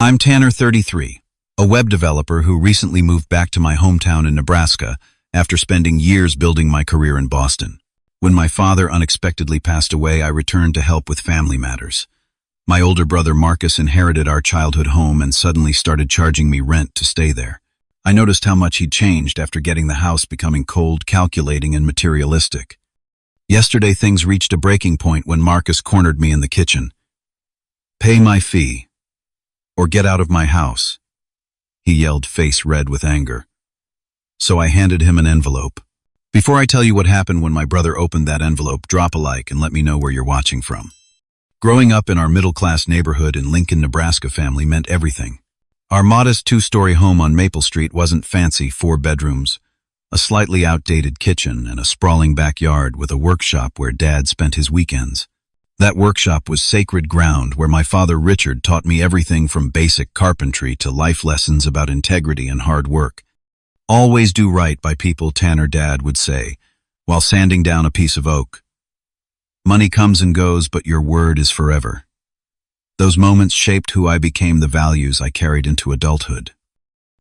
I'm Tanner, 33, a web developer who recently moved back to my hometown in Nebraska after spending years building my career in Boston. When my father unexpectedly passed away, I returned to help with family matters. My older brother Marcus inherited our childhood home and suddenly started charging me rent to stay there. I noticed how much he'd changed after getting the house becoming cold, calculating, and materialistic. Yesterday, things reached a breaking point when Marcus cornered me in the kitchen. "Pay my fee, or get out of my house," he yelled, face red with anger. So I handed him an envelope. Before I tell you what happened when my brother opened that envelope, drop a like and let me know where you're watching from. Growing up in our middle-class neighborhood in Lincoln, Nebraska family meant everything. Our modest two-story home on Maple Street wasn't fancy, 4 bedrooms, a slightly outdated kitchen, and a sprawling backyard with a workshop where Dad spent his weekends. That workshop was sacred ground where my father Richard taught me everything from basic carpentry to life lessons about integrity and hard work. "Always do right by people," Tanner, Dad would say, while sanding down a piece of oak. "Money comes and goes, but your word is forever." Those moments shaped who I became, the values I carried into adulthood.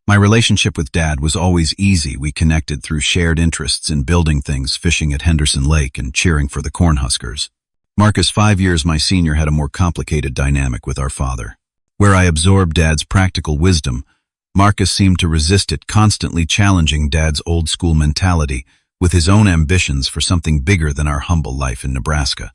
My relationship with Dad was always easy. We connected through shared interests in building things, fishing at Henderson Lake, and cheering for the Cornhuskers. Marcus, 5 years my senior, had a more complicated dynamic with our father. Where I absorbed Dad's practical wisdom, Marcus seemed to resist it, constantly challenging Dad's old-school mentality with his own ambitions for something bigger than our humble life in Nebraska.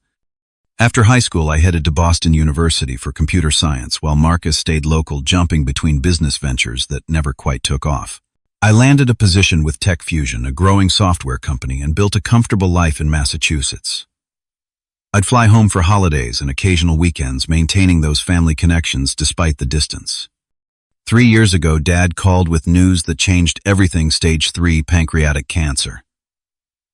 After high school, I headed to Boston University for computer science, while Marcus stayed local, jumping between business ventures that never quite took off. I landed a position with Tech Fusion, a growing software company, and built a comfortable life in Massachusetts. I'd fly home for holidays and occasional weekends, maintaining those family connections despite the distance. 3 years ago, Dad called with news that changed everything: stage 3 pancreatic cancer.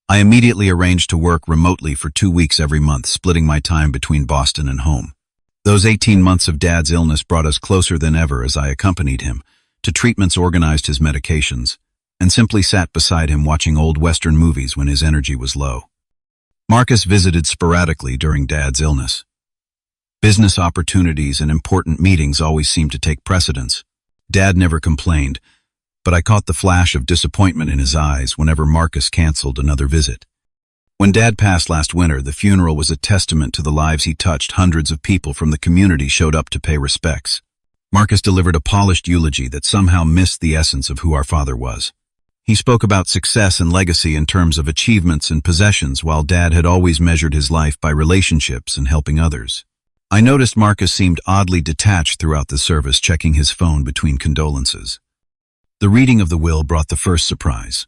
I immediately arranged to work remotely for 2 weeks every month, splitting my time between Boston and home. Those 18 months of Dad's illness brought us closer than ever as I accompanied him to treatments, organized his medications, and simply sat beside him watching old Western movies when his energy was low. Marcus visited sporadically during Dad's illness. Business opportunities and important meetings always seemed to take precedence. Dad never complained, but I caught the flash of disappointment in his eyes whenever Marcus canceled another visit. When Dad passed last winter, the funeral was a testament to the lives he touched. Hundreds of people from the community showed up to pay respects. Marcus delivered a polished eulogy that somehow missed the essence of who our father was. He spoke about success and legacy in terms of achievements and possessions, while Dad had always measured his life by relationships and helping others. I noticed Marcus seemed oddly detached throughout the service, checking his phone between condolences. The reading of the will brought the first surprise.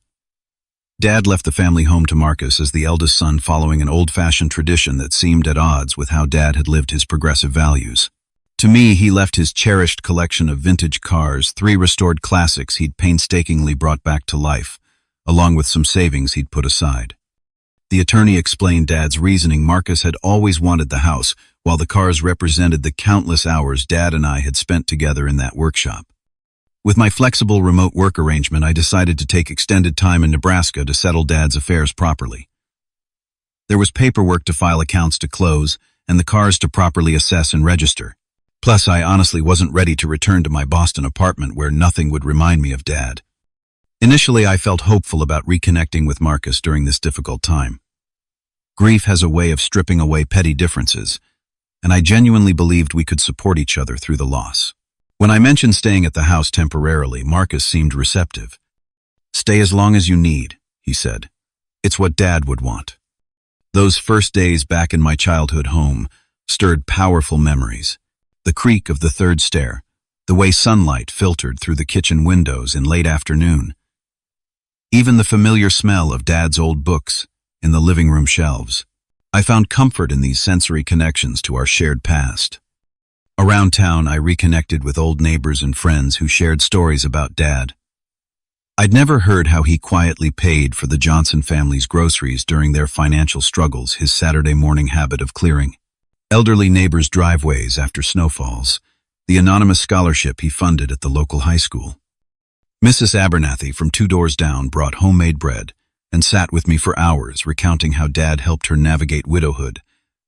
Dad left the family home to Marcus as the eldest son, following an old-fashioned tradition that seemed at odds with how Dad had lived his progressive values. To me, he left his cherished collection of vintage cars, 3 restored classics he'd painstakingly brought back to life, along with some savings he'd put aside. The attorney explained Dad's reasoning. Marcus had always wanted the house, while the cars represented the countless hours Dad and I had spent together in that workshop. With my flexible remote work arrangement, I decided to take extended time in Nebraska to settle Dad's affairs properly. There was paperwork to file, accounts to close, and the cars to properly assess and register. Plus, I honestly wasn't ready to return to my Boston apartment where nothing would remind me of Dad. Initially, I felt hopeful about reconnecting with Marcus during this difficult time. Grief has a way of stripping away petty differences, and I genuinely believed we could support each other through the loss. When I mentioned staying at the house temporarily, Marcus seemed receptive. "Stay as long as you need," he said. "It's what Dad would want." Those first days back in my childhood home stirred powerful memories. The creak of the 3rd stair, the way sunlight filtered through the kitchen windows in late afternoon. Even the familiar smell of Dad's old books in the living room shelves. I found comfort in these sensory connections to our shared past. Around town, I reconnected with old neighbors and friends who shared stories about Dad. I'd never heard how he quietly paid for the Johnson family's groceries during their financial struggles, his Saturday morning habit of clearing elderly neighbors' driveways after snowfalls, the anonymous scholarship he funded at the local high school. Mrs. Abernathy from 2 doors down brought homemade bread and sat with me for hours, recounting how Dad helped her navigate widowhood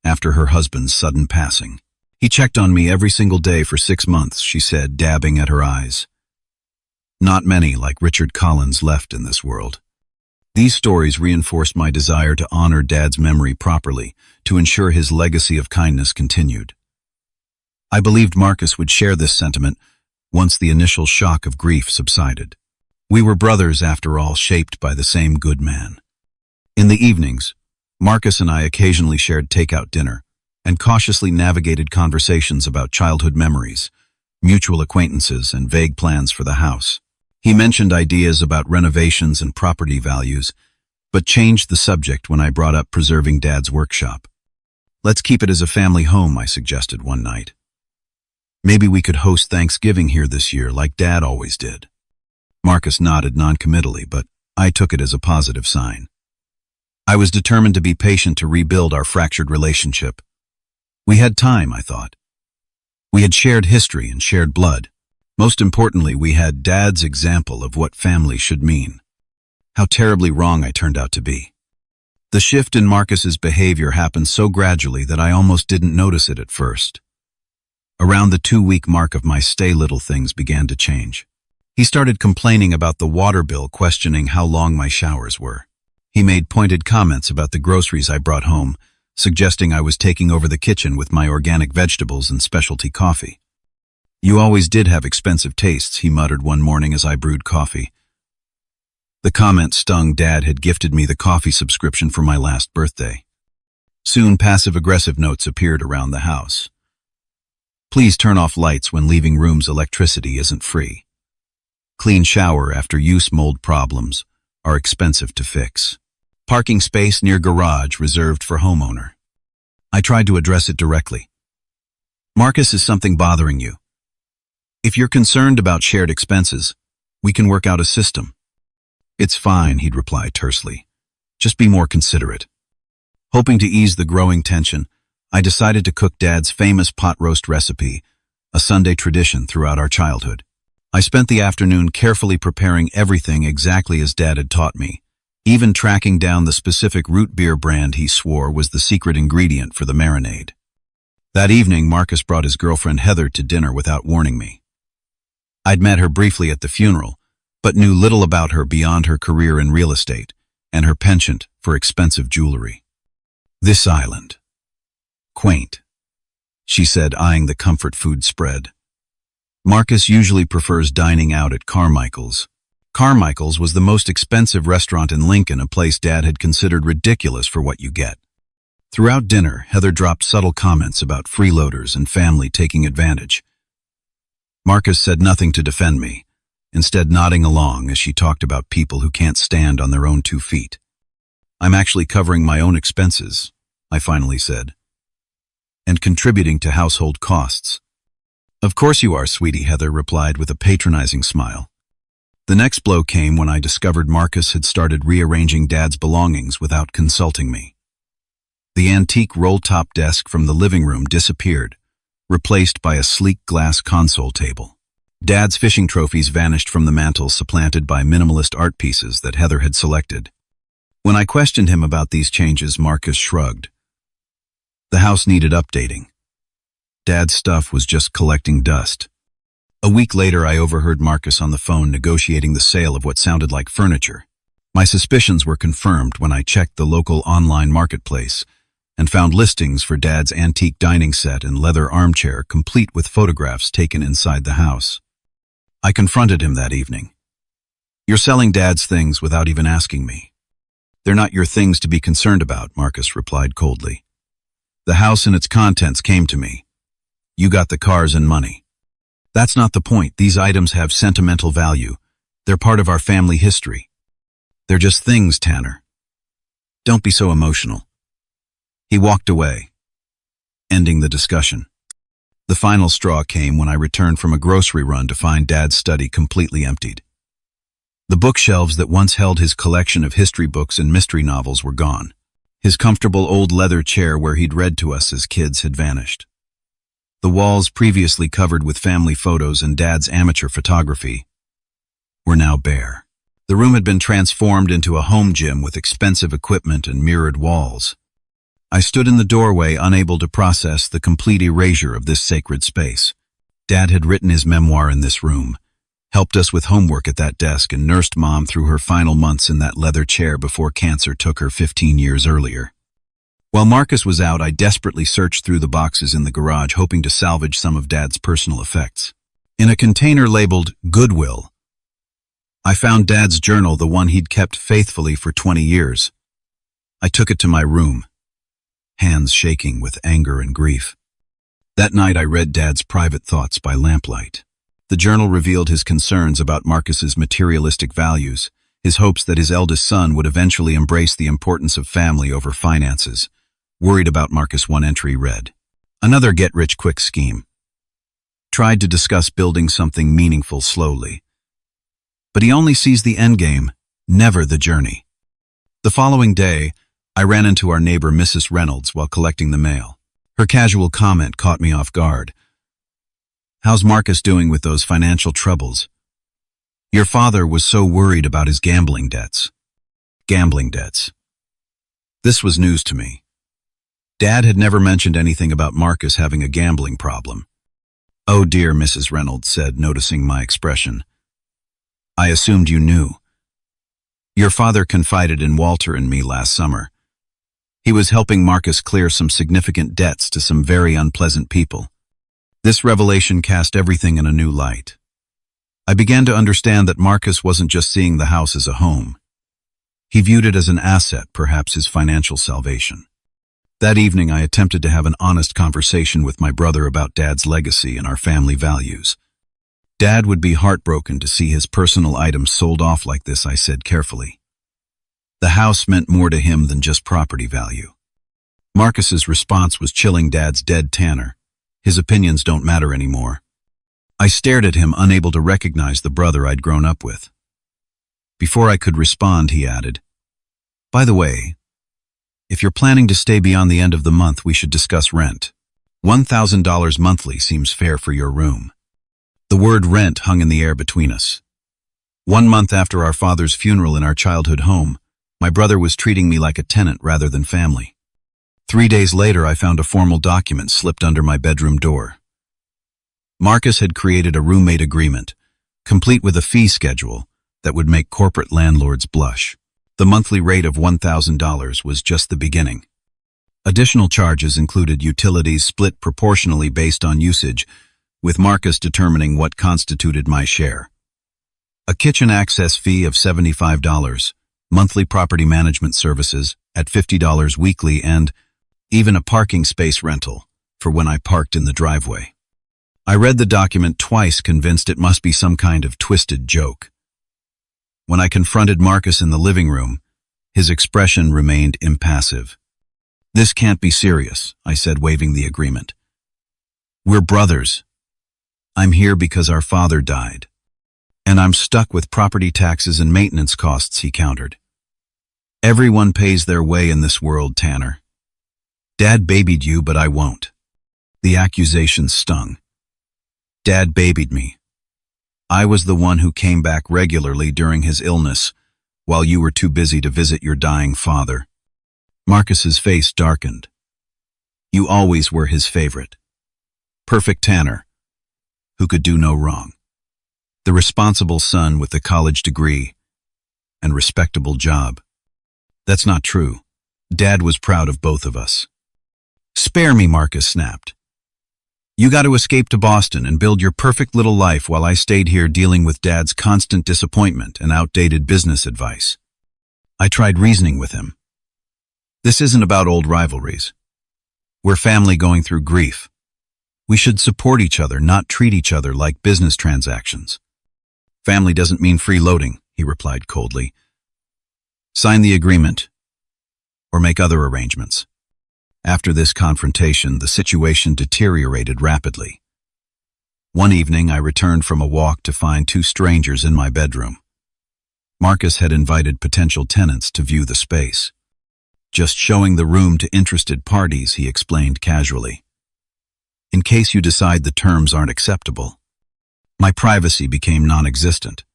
after her husband's sudden passing. He checked on me every single day for 6 months, she said, dabbing at her eyes. Not many like Richard Collins left in this world. These stories reinforced my desire to honor Dad's memory properly, to ensure his legacy of kindness continued. I believed Marcus would share this sentiment once the initial shock of grief subsided. We were brothers, after all, shaped by the same good man. In the evenings, Marcus and I occasionally shared takeout dinner and cautiously navigated conversations about childhood memories, mutual acquaintances, and vague plans for the house. He mentioned ideas about renovations and property values, but changed the subject when I brought up preserving Dad's workshop. Let's keep it as a family home, I suggested one night. Maybe we could host Thanksgiving here this year like Dad always did. Marcus nodded noncommittally, but I took it as a positive sign. I was determined to be patient to rebuild our fractured relationship. We had time, I thought. We had shared history and shared blood. Most importantly, we had Dad's example of what family should mean. How terribly wrong I turned out to be. The shift in Marcus's behavior happened so gradually that I almost didn't notice it at first. Around the 2-week mark of my stay, little things began to change. He started complaining about the water bill, questioning how long my showers were. He made pointed comments about the groceries I brought home, suggesting I was taking over the kitchen with my organic vegetables and specialty coffee. "You always did have expensive tastes," he muttered one morning as I brewed coffee. The comment stung. Dad had gifted me the coffee subscription for my last birthday. Soon, passive-aggressive notes appeared around the house. "Please turn off lights when leaving rooms. Electricity isn't free. Clean shower after use. Mold problems are expensive to fix. Parking space near garage reserved for homeowner." I tried to address it directly. "Marcus, is something bothering you? If you're concerned about shared expenses, we can work out a system." "It's fine," he'd reply tersely. "Just be more considerate." Hoping to ease the growing tension, I decided to cook Dad's famous pot roast recipe, a Sunday tradition throughout our childhood. I spent the afternoon carefully preparing everything exactly as Dad had taught me, even tracking down the specific root beer brand he swore was the secret ingredient for the marinade. That evening, Marcus brought his girlfriend Heather to dinner without warning me. I'd met her briefly at the funeral, but knew little about her beyond her career in real estate and her penchant for expensive jewelry. "This island. Quaint," she said, eyeing the comfort food spread. "Marcus usually prefers dining out at Carmichael's." Carmichael's was the most expensive restaurant in Lincoln, a place Dad had considered ridiculous for what you get. Throughout dinner, Heather dropped subtle comments about freeloaders and family taking advantage. Marcus said nothing to defend me, instead nodding along as she talked about people who can't stand on their own 2 feet. "I'm actually covering my own expenses," I finally said, "and contributing to household costs." "Of course you are, sweetie," Heather replied with a patronizing smile. The next blow came when I discovered Marcus had started rearranging Dad's belongings without consulting me. The antique roll-top desk from the living room disappeared, replaced by a sleek glass console table. Dad's fishing trophies vanished from the mantel, supplanted by minimalist art pieces that Heather had selected. When I questioned him about these changes, Marcus shrugged. The house needed updating. Dad's stuff was just collecting dust. A week later, I overheard Marcus on the phone negotiating the sale of what sounded like furniture. My suspicions were confirmed when I checked the local online marketplace and found listings for Dad's antique dining set and leather armchair, complete with photographs taken inside the house. I confronted him that evening. "You're selling Dad's things without even asking me." "They're not your things to be concerned about," Marcus replied coldly. "The house and its contents came to me. You got the cars and money. That's not the point. These items have sentimental value. They're part of our family history. They're just things, Tanner. Don't be so emotional." He walked away, ending the discussion. The final straw came when I returned from a grocery run to find Dad's study completely emptied. The bookshelves that once held his collection of history books and mystery novels were gone. His comfortable old leather chair where he'd read to us as kids had vanished. The walls, previously covered with family photos and Dad's amateur photography, were now bare. The room had been transformed into a home gym with expensive equipment and mirrored walls. I stood in the doorway, unable to process the complete erasure of this sacred space. Dad had written his memoir in this room, helped us with homework at that desk, and nursed Mom through her final months in that leather chair before cancer took her 15 years earlier. While Marcus was out, I desperately searched through the boxes in the garage, hoping to salvage some of Dad's personal effects. In a container labeled Goodwill, I found Dad's journal, the one he'd kept faithfully for 20 years. I took it to my room, hands shaking with anger and grief. That night I read Dad's private thoughts by lamplight. The journal revealed his concerns about Marcus's materialistic values, his hopes that his eldest son would eventually embrace the importance of family over finances. Worried about Marcus, one entry read, "Another get-rich-quick scheme. Tried to discuss building something meaningful slowly. But he only sees the endgame, never the journey." The following day, I ran into our neighbor Mrs. Reynolds while collecting the mail. Her casual comment caught me off guard. "How's Marcus doing with those financial troubles? Your father was so worried about his gambling debts." Gambling debts. This was news to me. Dad had never mentioned anything about Marcus having a gambling problem. "Oh dear," Mrs. Reynolds said, noticing my expression. "I assumed you knew. Your father confided in Walter and me last summer. He was helping Marcus clear some significant debts to some very unpleasant people. This revelation cast everything in a new light. I began to understand that Marcus wasn't just seeing the house as a home. He viewed it as an asset, perhaps his financial salvation. That evening, I attempted to have an honest conversation with my brother about Dad's legacy and our family values. "Dad would be heartbroken to see his personal items sold off like this," I said carefully. The house meant more to him than just property value. Marcus's response was chilling. "Dad's dead, Tanner. His opinions don't matter anymore." I stared at him, unable to recognize the brother I'd grown up with. Before I could respond, he added, "By the way, if you're planning to stay beyond the end of the month, we should discuss rent. $1,000 monthly seems fair for your room." The word rent hung in the air between us. 1 month after our father's funeral in our childhood home, my brother was treating me like a tenant rather than family. 3 days later, I found a formal document slipped under my bedroom door. Marcus had created a roommate agreement, complete with a fee schedule that would make corporate landlords blush. The monthly rate of $1,000 was just the beginning. Additional charges included utilities split proportionally based on usage, with Marcus determining what constituted my share. A kitchen access fee of $75, monthly property management services at $50 weekly, and even a parking space rental for when I parked in the driveway. I read the document twice, convinced it must be some kind of twisted joke. When I confronted Marcus in the living room, his expression remained impassive. "This can't be serious," I said, waving the agreement. "We're brothers. I'm here because our father died. And I'm stuck with property taxes and maintenance costs," he countered. "Everyone pays their way in this world, Tanner. Dad babied you, but I won't." The accusation stung. Dad babied me. I was the one who came back regularly during his illness, while you were too busy to visit your dying father. Marcus's face darkened. "You always were his favorite. Perfect Tanner, who could do no wrong. The responsible son with the college degree and respectable job." "That's not true. Dad was proud of both of us." "Spare me," Marcus snapped. "You got to escape to Boston and build your perfect little life while I stayed here dealing with Dad's constant disappointment and outdated business advice." I tried reasoning with him. "This isn't about old rivalries. We're family going through grief. We should support each other, not treat each other like business transactions." "Family doesn't mean freeloading," he replied coldly. "Sign the agreement or make other arrangements." After this confrontation, the situation deteriorated rapidly. One evening, I returned from a walk to find 2 strangers in my bedroom. Marcus had invited potential tenants to view the space. "Just showing the room to interested parties," he explained casually. "In case you decide the terms aren't acceptable." My privacy became non-existent.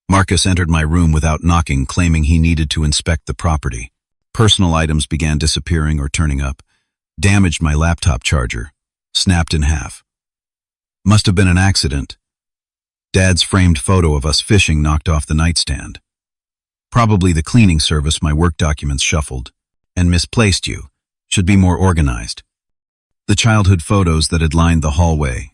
Marcus entered my room without knocking, claiming he needed to inspect the property. Personal items began disappearing or turning up. Damaged my laptop charger. Snapped in half. Must have been an accident. Dad's framed photo of us fishing knocked off the nightstand. Probably the cleaning service. My work documents shuffled. And misplaced you. Should be more organized. The childhood photos that had lined the hallway,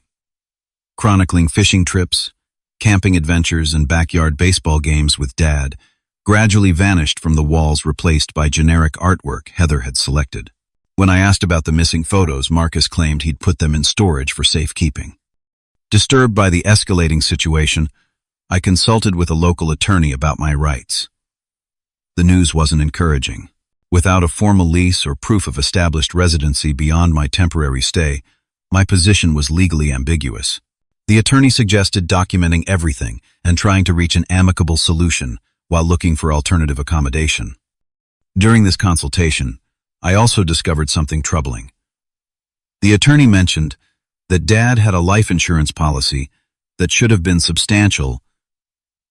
chronicling fishing trips, camping adventures, and backyard baseball games with Dad, gradually vanished from the walls, replaced by generic artwork Heather had selected. When I asked about the missing photos, Marcus claimed he'd put them in storage for safekeeping. Disturbed by the escalating situation, I consulted with a local attorney about my rights. The news wasn't encouraging. Without a formal lease or proof of established residency beyond my temporary stay, my position was legally ambiguous. The attorney suggested documenting everything and trying to reach an amicable solution while looking for alternative accommodation. During this consultation, I also discovered something troubling. The attorney mentioned that Dad had a life insurance policy that should have been substantial,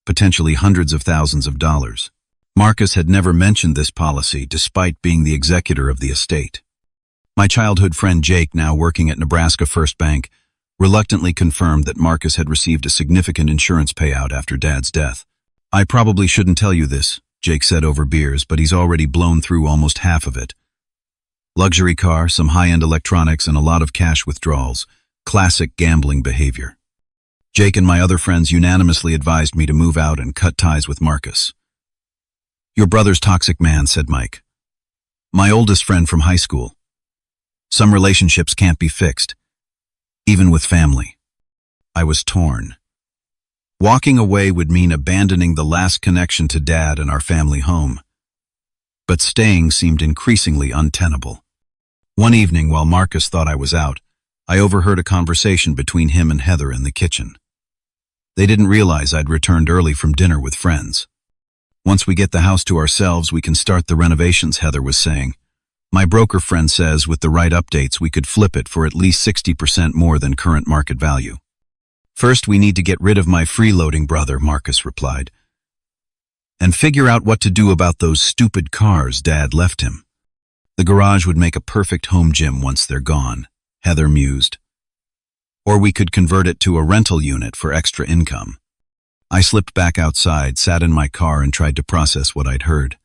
potentially hundreds of thousands of dollars. Marcus had never mentioned this policy despite being the executor of the estate. My childhood friend Jake, now working at Nebraska First Bank, reluctantly confirmed that Marcus had received a significant insurance payout after Dad's death. "I probably shouldn't tell you this," Jake said over beers, "but he's already blown through almost half of it. Luxury car, some high-end electronics, and a lot of cash withdrawals. Classic gambling behavior." Jake and my other friends unanimously advised me to move out and cut ties with Marcus. "Your brother's toxic man," said Mike. "My oldest friend from high school. Some relationships can't be fixed, even with family." I was torn. Walking away would mean abandoning the last connection to Dad and our family home. But staying seemed increasingly untenable. One evening, while Marcus thought I was out, I overheard a conversation between him and Heather in the kitchen. They didn't realize I'd returned early from dinner with friends. "Once we get the house to ourselves, we can start the renovations," Heather was saying. "My broker friend says with the right updates we could flip it for at least 60% more than current market value." "First, we need to get rid of my freeloading brother," Marcus replied. "And figure out what to do about those stupid cars Dad left him. The garage would make a perfect home gym once they're gone," Heather mused. "Or we could convert it to a rental unit for extra income." I slipped back outside, sat in my car, and tried to process what I'd heard.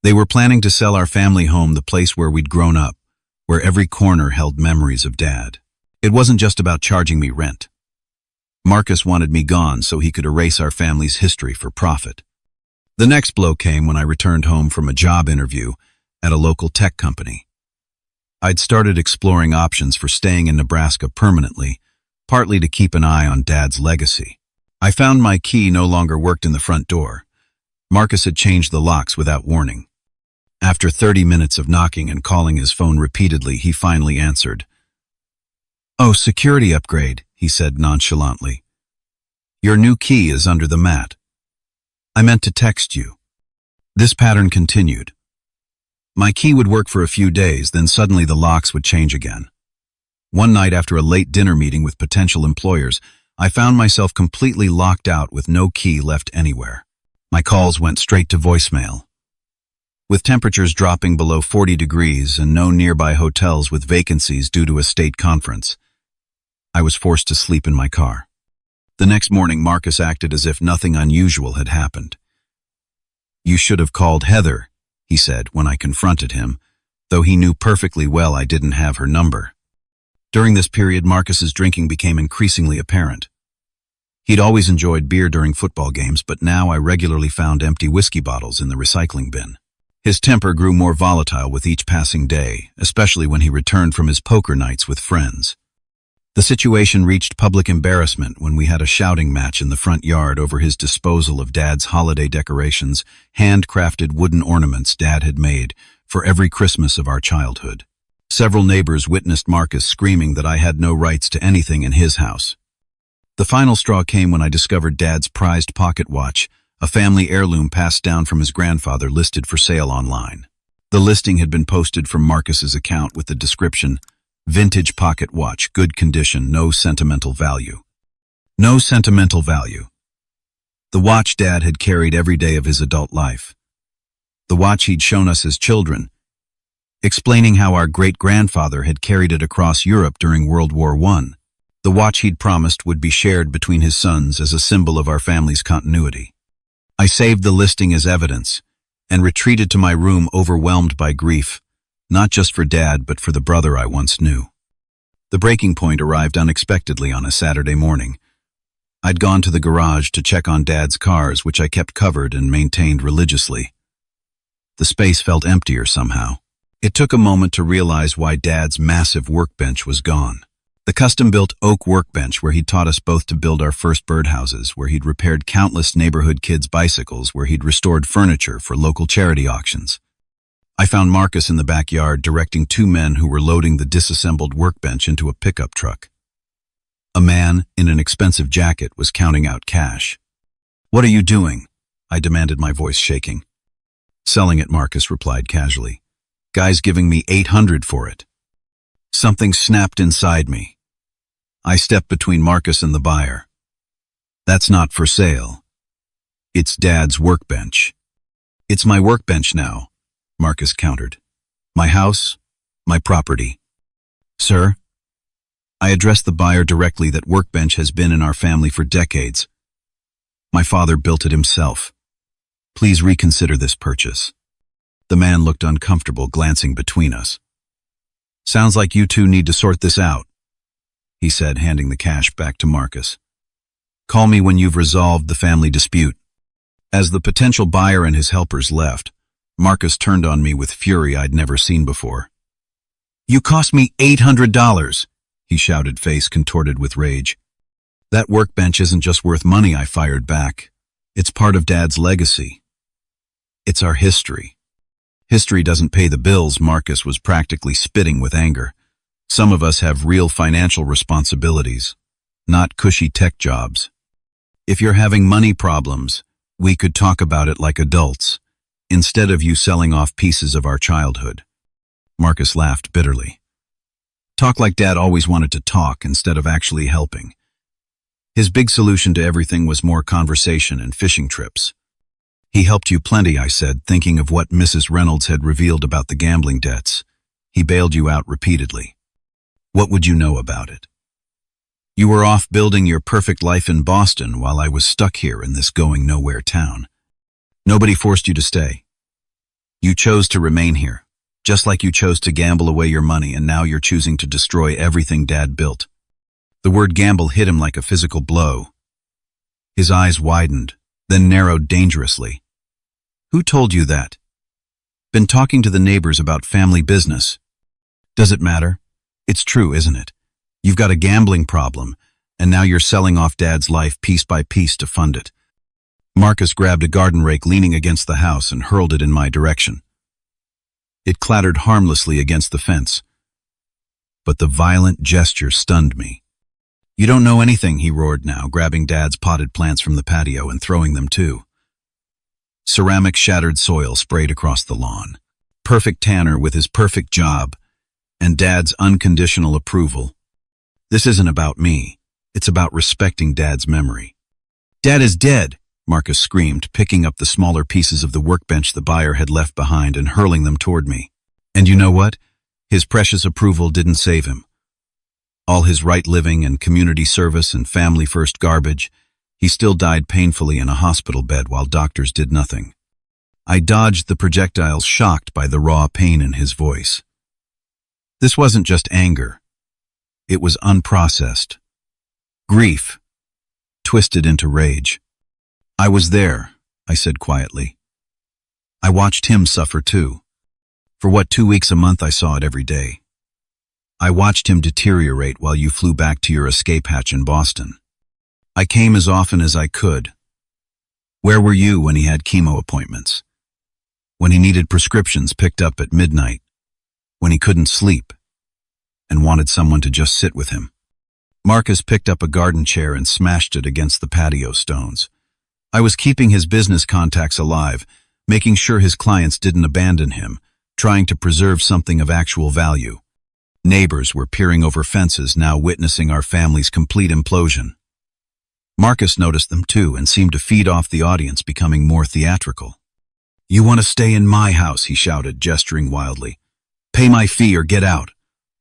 They were planning to sell our family home, the place where we'd grown up, where every corner held memories of Dad. It wasn't just about charging me rent. Marcus wanted me gone so he could erase our family's history for profit. The next blow came when I returned home from a job interview at a local tech company. I'd started exploring options for staying in Nebraska permanently, partly to keep an eye on Dad's legacy. I found my key no longer worked in the front door. Marcus had changed the locks without warning. After 30 minutes of knocking and calling his phone repeatedly, he finally answered. "Oh, security upgrade," he said nonchalantly. "Your new key is under the mat. I meant to text you." This pattern continued. My key would work for a few days, then suddenly the locks would change again. One night, after a late dinner meeting with potential employers, I found myself completely locked out with no key left anywhere. My calls went straight to voicemail. With temperatures dropping below 40 degrees and no nearby hotels with vacancies due to a state conference, I was forced to sleep in my car. The next morning, Marcus acted as if nothing unusual had happened. "You should have called Heather," he said when I confronted him, though he knew perfectly well I didn't have her number. During this period, Marcus's drinking became increasingly apparent. He'd always enjoyed beer during football games, but now I regularly found empty whiskey bottles in the recycling bin. His temper grew more volatile with each passing day, especially when he returned from his poker nights with friends. The situation reached public embarrassment when we had a shouting match in the front yard over his disposal of Dad's holiday decorations, handcrafted wooden ornaments Dad had made for every Christmas of our childhood. Several neighbors witnessed Marcus screaming that I had no rights to anything in his house. The final straw came when I discovered Dad's prized pocket watch, a family heirloom passed down from his grandfather, listed for sale online. The listing had been posted from Marcus's account with the description, "Vintage pocket watch, good condition, no sentimental value." No sentimental value. The watch Dad had carried every day of his adult life. the watch he'd shown us as children, explaining how our great-grandfather had carried it across Europe during World War I. The watch he'd promised would be shared between his sons as a symbol of our family's continuity. I saved the listing as evidence and retreated to my room overwhelmed by grief, not just for Dad but for the brother I once knew. The breaking point arrived unexpectedly on a Saturday morning. I'd gone to the garage to check on Dad's cars, which I kept covered and maintained religiously. The space felt emptier somehow. It took a moment to realize why Dad's massive workbench was gone. The custom-built oak workbench where he'd taught us both to build our first birdhouses, where he'd repaired countless neighborhood kids' bicycles, where he'd restored furniture for local charity auctions. I found Marcus in the backyard directing two men who were loading the disassembled workbench into a pickup truck. A man in an expensive jacket was counting out cash. "What are you doing?" I demanded, my voice shaking. "Selling it," Marcus replied casually. "Guy's giving me $800 for it." Something snapped inside me. I stepped between Marcus and the buyer. "That's not for sale. It's Dad's workbench." "It's my workbench now," Marcus countered. "My house, my property." "Sir?" I addressed the buyer directly. "That workbench has been in our family for decades. My father built it himself. Please reconsider this purchase." The man looked uncomfortable, glancing between us. "Sounds like you two need to sort this out," he said, handing the cash back to Marcus. "Call me when you've resolved the family dispute." As the potential buyer and his helpers left, Marcus turned on me with fury I'd never seen before. "You cost me $800, he shouted, face contorted with rage. "That workbench isn't just worth money," I fired back. "It's part of Dad's legacy. It's our history." "History doesn't pay the bills," Marcus was practically spitting with anger. "Some of us have real financial responsibilities, not cushy tech jobs. If you're having money problems, we could talk about it like adults, instead of you selling off pieces of our childhood." Marcus laughed bitterly. "Talk like Dad always wanted to talk instead of actually helping. His big solution to everything was more conversation and fishing trips." "He helped you plenty," I said, thinking of what Mrs. Reynolds had revealed about the gambling debts. "He bailed you out repeatedly. What would you know about it? You were off building your perfect life in Boston while I was stuck here in this going-nowhere town. Nobody forced you to stay. You chose to remain here, just like you chose to gamble away your money, and now you're choosing to destroy everything Dad built." The word gamble hit him like a physical blow. His eyes widened, then narrowed dangerously. "Who told you that?" "Been talking to the neighbors about family business." "Does it matter? It's true, isn't it? You've got a gambling problem, and now you're selling off Dad's life piece by piece to fund it." Marcus grabbed a garden rake leaning against the house and hurled it in my direction. It clattered harmlessly against the fence, but the violent gesture stunned me. "You don't know anything," he roared now, grabbing Dad's potted plants from the patio and throwing them too. Ceramic shattered soil sprayed across the lawn. Perfect Tanner with his perfect job, and Dad's unconditional approval. "This isn't about me. It's about respecting Dad's memory." "Dad is dead," Marcus screamed, picking up the smaller pieces of the workbench the buyer had left behind and hurling them toward me. And you know what? His precious approval didn't save him. All his right living and community service and family-first garbage, he still died painfully in a hospital bed while doctors did nothing. I dodged the projectiles, shocked by the raw pain in his voice. This wasn't just anger. It was unprocessed. Grief, twisted into rage. "I was there," I said quietly. "I watched him suffer too. For 2 weeks a month I saw it every day. I watched him deteriorate while you flew back to your escape hatch in Boston. I came as often as I could. Where were you when he had chemo appointments? When he needed prescriptions picked up at midnight? When he couldn't sleep and wanted someone to just sit with him?" Marcus picked up a garden chair and smashed it against the patio stones. I was keeping his business contacts alive, making sure his clients didn't abandon him, trying to preserve something of actual value. Neighbors were peering over fences, now witnessing our family's complete implosion. Marcus noticed them too and seemed to feed off the audience, becoming more theatrical. "You want to stay in my house," he shouted, gesturing wildly. "Pay my fee or get out.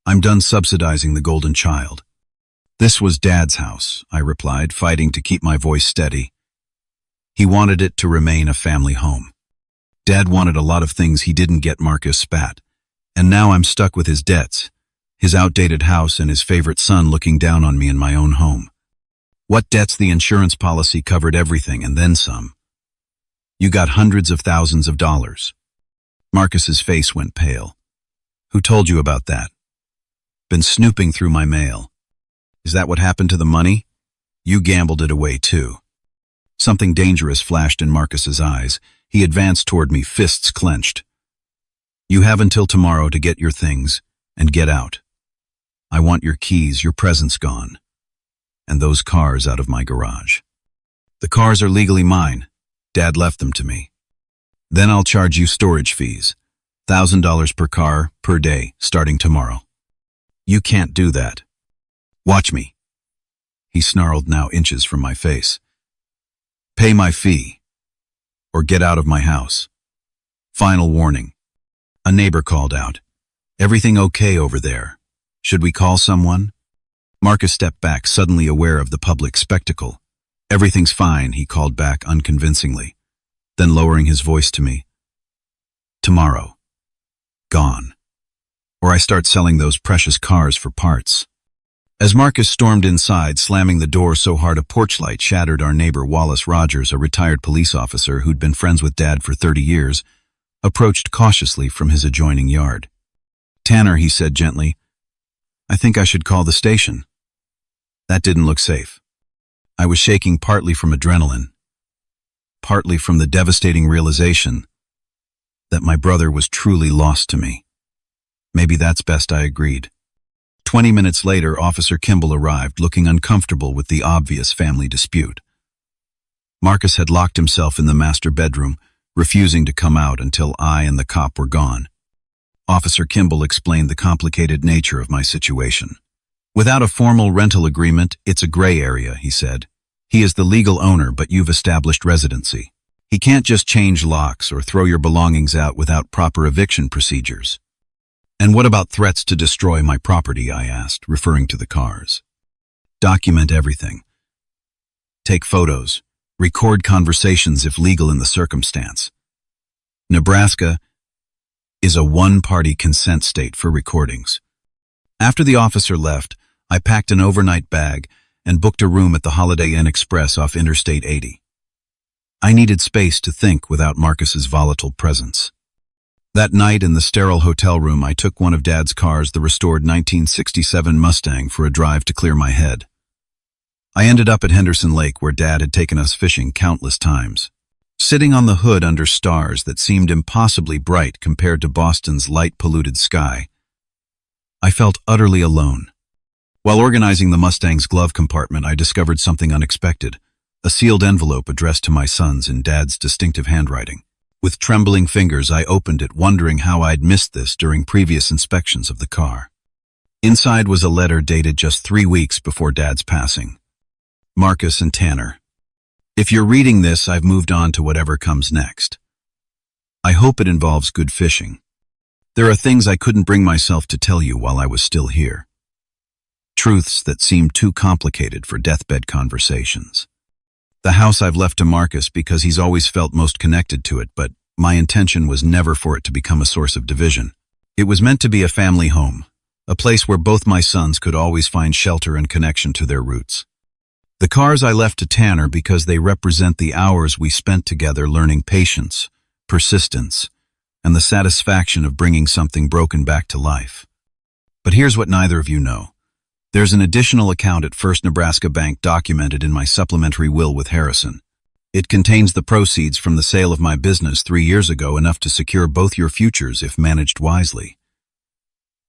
I'm done subsidizing the golden child." "This was Dad's house," I replied, fighting to keep my voice steady. "He wanted it to remain a family home. Dad wanted a lot of things he didn't get," Marcus spat. "And now I'm stuck with his debts, his outdated house, and his favorite son looking down on me in my own home. What debts? The insurance policy covered everything and then some. You got hundreds of thousands of dollars." Marcus's face went pale. "Who told you about that?" "Been snooping through my mail." "Is that what happened to the money? You gambled it away too." Something dangerous flashed in Marcus's eyes. He advanced toward me, fists clenched. "You have until tomorrow to get your things and get out. I want your keys, your presents gone, and those cars out of my garage." "The cars are legally mine. Dad left them to me." "Then I'll charge you storage fees, $1,000 per car per day, starting tomorrow." "You can't do that." "Watch me." He snarled, now inches from my face. "Pay my fee, or get out of my house. Final warning." A neighbor called out, "Everything okay over there? Should we call someone?" Marcus stepped back, suddenly aware of the public spectacle. "Everything's fine," he called back unconvincingly, then lowering his voice to me. "Tomorrow. Gone. Or I start selling those precious cars for parts." As Marcus stormed inside, slamming the door so hard a porch light shattered, our neighbor Wallace Rogers, a retired police officer who'd been friends with Dad for 30 years, approached cautiously from his adjoining yard. "Tanner," he said gently, "I think I should call the station." That didn't look safe. I was shaking, partly from adrenaline, partly from the devastating realization that my brother was truly lost to me. "Maybe that's best," I agreed. 20 minutes later, Officer Kimball arrived, looking uncomfortable with the obvious family dispute. Marcus had locked himself in the master bedroom, refusing to come out until I and the cop were gone. Officer Kimball explained the complicated nature of my situation. "Without a formal rental agreement, it's a gray area," he said. "He is the legal owner, but you've established residency. He can't just change locks or throw your belongings out without proper eviction procedures." "And what about threats to destroy my property?" I asked, referring to the cars. "Document everything. Take photos. Record conversations if legal in the circumstance. Nebraska is a one-party consent state for recordings." After the officer left, I packed an overnight bag and booked a room at the Holiday Inn Express off Interstate 80. I needed space to think without Marcus's volatile presence. That night in the sterile hotel room, I took one of Dad's cars, the restored 1967 Mustang, for a drive to clear my head. I ended up at Henderson Lake, where Dad had taken us fishing countless times. Sitting on the hood under stars that seemed impossibly bright compared to Boston's light-polluted sky, I felt utterly alone. While organizing the Mustang's glove compartment, I discovered something unexpected, a sealed envelope addressed to my sons in Dad's distinctive handwriting. With trembling fingers, I opened it, wondering how I'd missed this during previous inspections of the car. Inside was a letter dated just 3 weeks before Dad's passing. "Marcus and Tanner, if you're reading this, I've moved on to whatever comes next. I hope it involves good fishing. There are things I couldn't bring myself to tell you while I was still here. Truths that seemed too complicated for deathbed conversations. The house I've left to Marcus because he's always felt most connected to it, but my intention was never for it to become a source of division. It was meant to be a family home, a place where both my sons could always find shelter and connection to their roots. The cars I left to Tanner because they represent the hours we spent together learning patience, persistence, and the satisfaction of bringing something broken back to life. But here's what neither of you know. There's an additional account at First Nebraska Bank documented in my supplementary will with Harrison. It contains the proceeds from the sale of my business 3 years ago, enough to secure both your futures if managed wisely.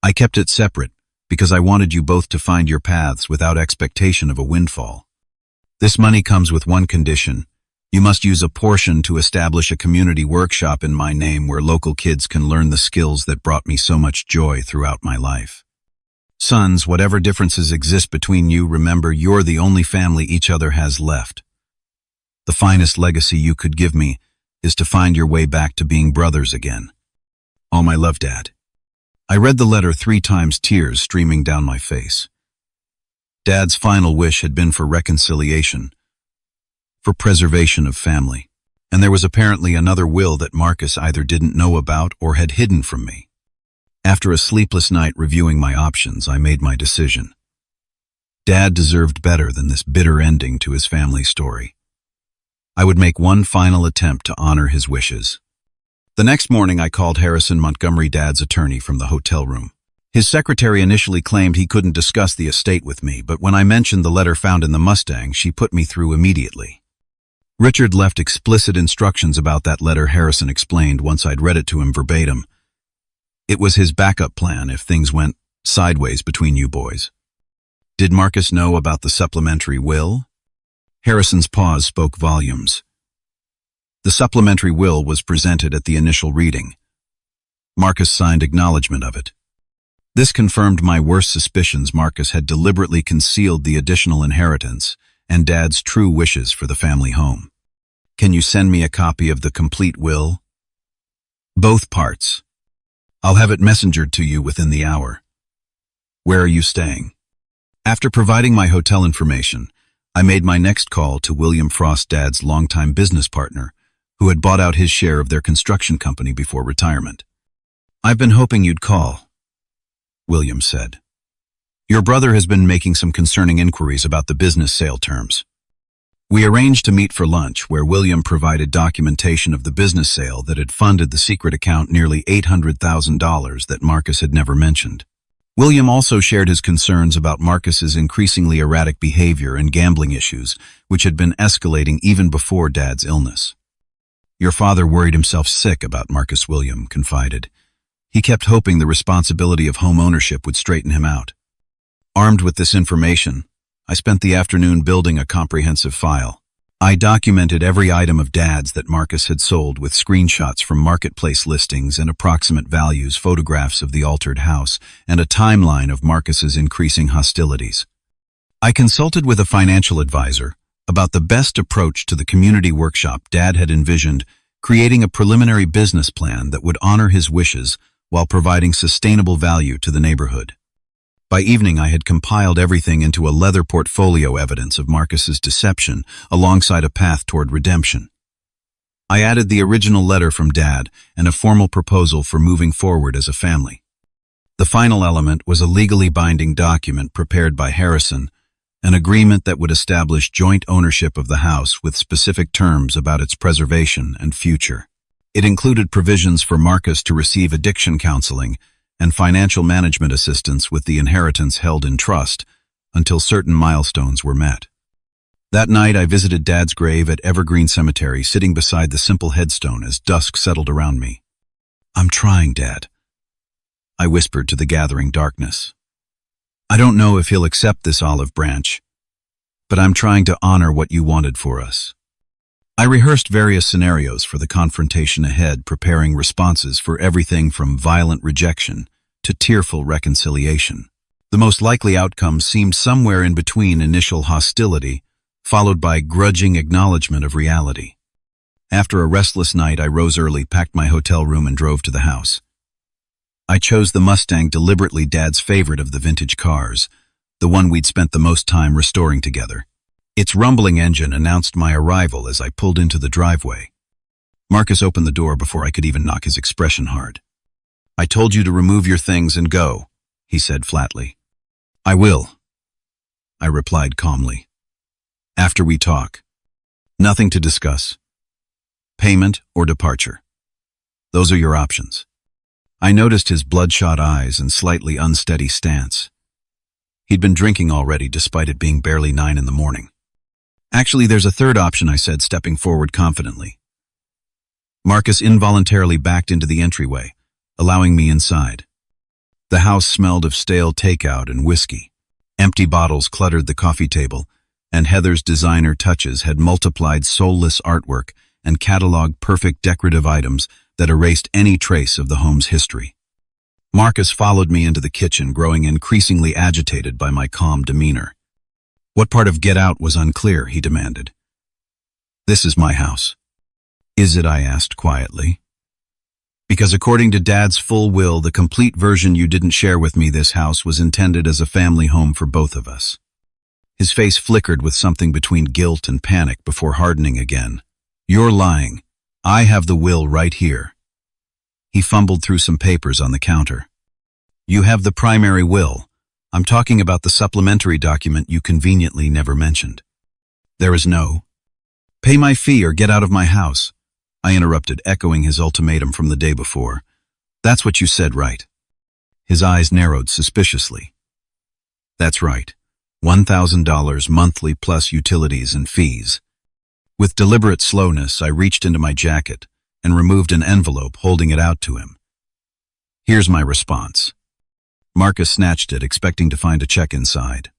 I kept it separate because I wanted you both to find your paths without expectation of a windfall. This money comes with one condition. You must use a portion to establish a community workshop in my name where local kids can learn the skills that brought me so much joy throughout my life. Sons, whatever differences exist between you, remember you're the only family each other has left. The finest legacy you could give me is to find your way back to being brothers again. All my love, Dad. I read the letter 3 times, tears streaming down my face. Dad's final wish had been for reconciliation, for preservation of family. And there was apparently another will that Marcus either didn't know about or had hidden from me. After a sleepless night reviewing my options, I made my decision. Dad deserved better than this bitter ending to his family story. I would make one final attempt to honor his wishes. The next morning, I called Harrison Montgomery, Dad's attorney, from the hotel room. His secretary initially claimed he couldn't discuss the estate with me, but when I mentioned the letter found in the Mustang, she put me through immediately. Richard left explicit instructions about that letter, Harrison explained once I'd read it to him verbatim. It was his backup plan if things went sideways between you boys. Did Marcus know about the supplementary will? Harrison's pause spoke volumes. The supplementary will was presented at the initial reading. Marcus signed acknowledgement of it. This confirmed my worst suspicions. Marcus had deliberately concealed the additional inheritance and Dad's true wishes for the family home. Can you send me a copy of the complete will? Both parts. I'll have it messengered to you within the hour. Where are you staying? After providing my hotel information, I made my next call to William Frost, Dad's longtime business partner, who had bought out his share of their construction company before retirement. I've been hoping you'd call, William said. Your brother has been making some concerning inquiries about the business sale terms. We arranged to meet for lunch, where William provided documentation of the business sale that had funded the secret account nearly $800,000 that Marcus had never mentioned. William also shared his concerns about Marcus's increasingly erratic behavior and gambling issues, which had been escalating even before Dad's illness. Your father worried himself sick about Marcus, William confided. He kept hoping the responsibility of home ownership would straighten him out. Armed with this information, I spent the afternoon building a comprehensive file. I documented every item of Dad's that Marcus had sold with screenshots from marketplace listings and approximate values, photographs of the altered house, and a timeline of Marcus's increasing hostilities. I consulted with a financial advisor about the best approach to the community workshop Dad had envisioned, creating a preliminary business plan that would honor his wishes while providing sustainable value to the neighborhood. By evening, I had compiled everything into a leather portfolio, evidence of Marcus's deception, alongside a path toward redemption. I added the original letter from Dad and a formal proposal for moving forward as a family. The final element was a legally binding document prepared by Harrison, an agreement that would establish joint ownership of the house with specific terms about its preservation and future. It included provisions for Marcus to receive addiction counseling and financial management assistance with the inheritance held in trust until certain milestones were met. That night, I visited Dad's grave at Evergreen Cemetery, sitting beside the simple headstone as dusk settled around me. I'm trying, Dad, I whispered to the gathering darkness. I don't know if he'll accept this olive branch, but I'm trying to honor what you wanted for us. I rehearsed various scenarios for the confrontation ahead, preparing responses for everything from violent rejection to tearful reconciliation. The most likely outcome seemed somewhere in between initial hostility, followed by grudging acknowledgement of reality. After a restless night, I rose early, packed my hotel room, and drove to the house. I chose the Mustang, deliberately Dad's favorite of the vintage cars, the one we'd spent the most time restoring together. Its rumbling engine announced my arrival as I pulled into the driveway. Marcus opened the door before I could even knock, his expression hard. I told you to remove your things and go, he said flatly. I will, I replied calmly. After we talk. Nothing to discuss. Payment or departure. Those are your options. I noticed his bloodshot eyes and slightly unsteady stance. He'd been drinking already, despite it being barely 9 in the morning. Actually, there's a third option, I said, stepping forward confidently. Marcus involuntarily backed into the entryway, allowing me inside. The house smelled of stale takeout and whiskey. Empty bottles cluttered the coffee table, and Heather's designer touches had multiplied soulless artwork and cataloged perfect decorative items that erased any trace of the home's history. Marcus followed me into the kitchen, growing increasingly agitated by my calm demeanor. What part of get out was unclear, he demanded. This is my house. Is it? I asked quietly. Because according to Dad's full will, the complete version you didn't share with me, this house was intended as a family home for both of us. His face flickered with something between guilt and panic before hardening again. You're lying. I have the will right here. He fumbled through some papers on the counter. You have the primary will. I'm talking about the supplementary document you conveniently never mentioned. There is no. Pay my fee or get out of my house, I interrupted, echoing his ultimatum from the day before. That's what you said, right? His eyes narrowed suspiciously. That's right. $1,000 monthly plus utilities and fees. With deliberate slowness, I reached into my jacket and removed an envelope, holding it out to him. Here's my response. Marcus snatched it, expecting to find a check inside.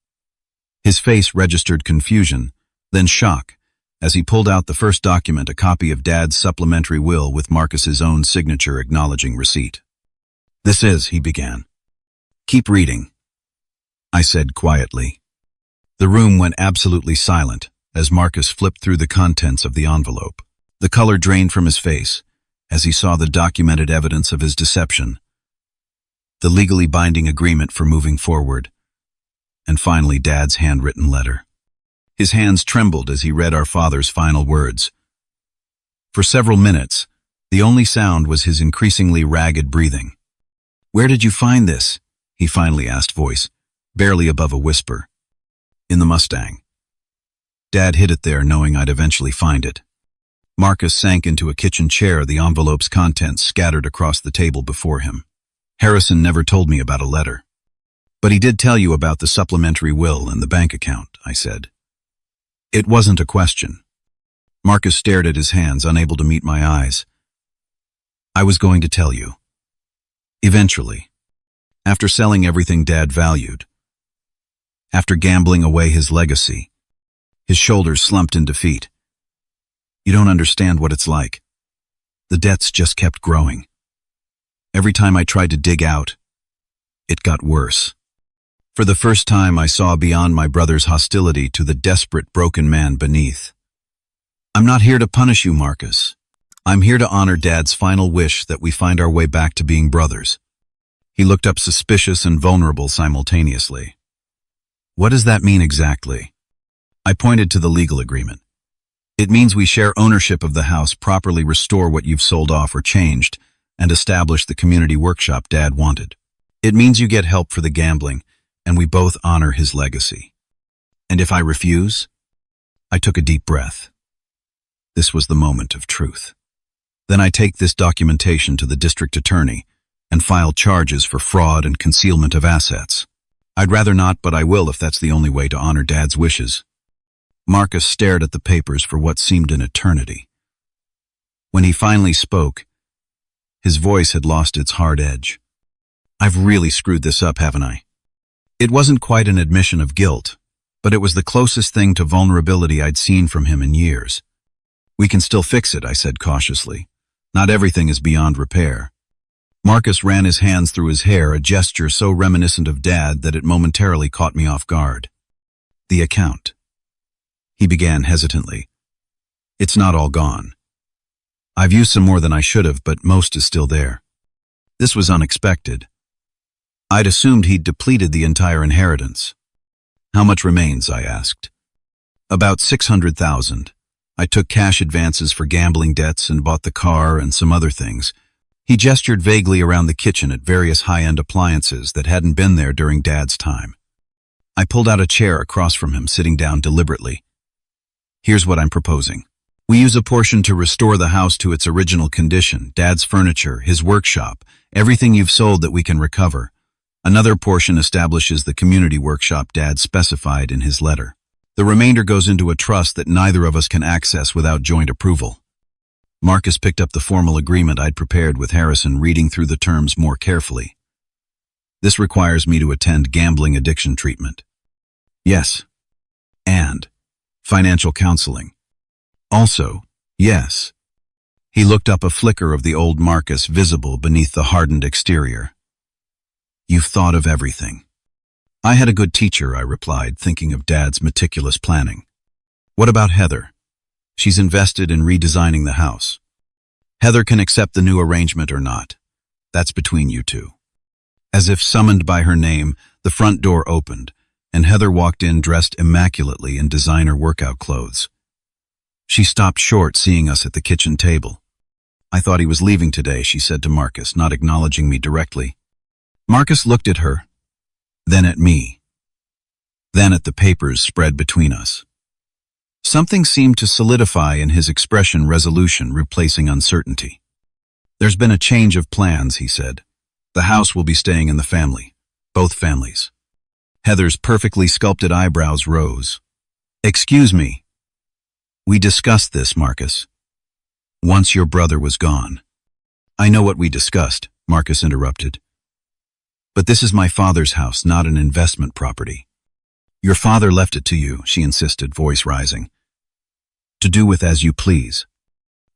His face registered confusion, then shock, as he pulled out the first document, a copy of Dad's supplementary will with Marcus's own signature acknowledging receipt. This is, he began. Keep reading, I said quietly. The room went absolutely silent as Marcus flipped through the contents of the envelope. The color drained from his face as he saw the documented evidence of his deception, the legally binding agreement for moving forward, and finally Dad's handwritten letter. His hands trembled as he read our father's final words. For several minutes, the only sound was his increasingly ragged breathing. Where did you find this? He finally asked, voice barely above a whisper. In the Mustang. Dad hid it there, knowing I'd eventually find it. Marcus sank into a kitchen chair, the envelope's contents scattered across the table before him. Harrison never told me about a letter. But he did tell you about the supplementary will and the bank account, I said. It wasn't a question. Marcus stared at his hands, unable to meet my eyes. I was going to tell you. Eventually. After selling everything Dad valued. After gambling away his legacy. His shoulders slumped in defeat. You don't understand what it's like. The debts just kept growing. Every time I tried to dig out, it got worse. For the first time, I saw beyond my brother's hostility to the desperate, broken man beneath. I'm not here to punish you, Marcus. I'm here to honor Dad's final wish that we find our way back to being brothers. He looked up, suspicious and vulnerable simultaneously. What does that mean exactly? I pointed to the legal agreement. It means we share ownership of the house, properly restore what you've sold off or changed, and establish the community workshop Dad wanted. It means you get help for the gambling, and we both honor his legacy. And if I refuse? I took a deep breath. This was the moment of truth. Then I take this documentation to the district attorney and file charges for fraud and concealment of assets. I'd rather not, but I will if that's the only way to honor Dad's wishes. Marcus stared at the papers for what seemed an eternity. When he finally spoke, his voice had lost its hard edge. I've really screwed this up, haven't I? It wasn't quite an admission of guilt, but it was the closest thing to vulnerability I'd seen from him in years. We can still fix it, I said cautiously. Not everything is beyond repair. Marcus ran his hands through his hair, a gesture so reminiscent of Dad that it momentarily caught me off guard. The account. He began hesitantly. It's not all gone. I've used some more than I should have, but most is still there. This was unexpected. I'd assumed he'd depleted the entire inheritance. How much remains? I asked. About $600,000. I took cash advances for gambling debts and bought the car and some other things. He gestured vaguely around the kitchen at various high-end appliances that hadn't been there during Dad's time. I pulled out a chair across from him, sitting down deliberately. Here's what I'm proposing. We use a portion to restore the house to its original condition, Dad's furniture, his workshop, everything you've sold that we can recover. Another portion establishes the community workshop Dad specified in his letter. The remainder goes into a trust that neither of us can access without joint approval. Marcus picked up the formal agreement I'd prepared with Harrison, reading through the terms more carefully. This requires me to attend gambling addiction treatment. Yes. And financial counseling. Also, yes. He looked up, a flicker of the old Marcus visible beneath the hardened exterior. You've thought of everything. I had a good teacher, I replied, thinking of Dad's meticulous planning. What about Heather? She's invested in redesigning the house. Heather can accept the new arrangement or not. That's between you two. As if summoned by her name, the front door opened, and Heather walked in dressed immaculately in designer workout clothes. She stopped short, seeing us at the kitchen table. "I thought he was leaving today," she said to Marcus, not acknowledging me directly. Marcus looked at her, then at me, then at the papers spread between us. Something seemed to solidify in his expression, resolution replacing uncertainty. "There's been a change of plans," he said. "The house will be staying in the family, both families." Heather's perfectly sculpted eyebrows rose. "Excuse me. We discussed this, Marcus. Once your brother was gone." "I know what we discussed," Marcus interrupted. "But this is my father's house, not an investment property." "Your father left it to you," she insisted, voice rising. "To do with as you please."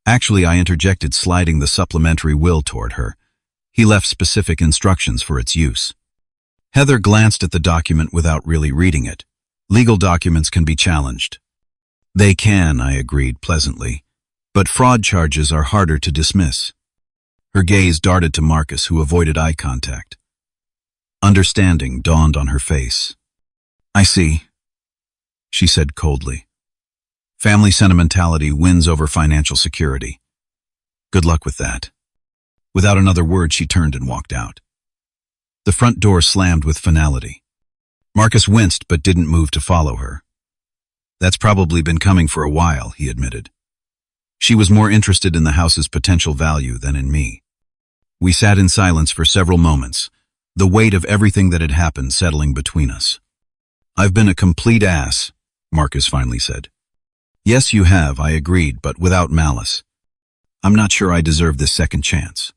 Actually, I interjected, sliding the supplementary will toward her. "He left specific instructions for its use." Heather glanced at the document without really reading it. "Legal documents can be challenged." "They can," I agreed pleasantly, "but fraud charges are harder to dismiss." Her gaze darted to Marcus, who avoided eye contact. Understanding dawned on her face. "I see," she said coldly. "Family sentimentality wins over financial security. Good luck with that." Without another word, she turned and walked out. The front door slammed with finality. Marcus winced but didn't move to follow her. "That's probably been coming for a while," he admitted. She was more interested in the house's potential value than in me. We sat in silence for several moments, the weight of everything that had happened settling between us. "I've been a complete ass," Marcus finally said. "Yes, you have," I agreed, but without malice. "I'm not sure I deserve this second chance."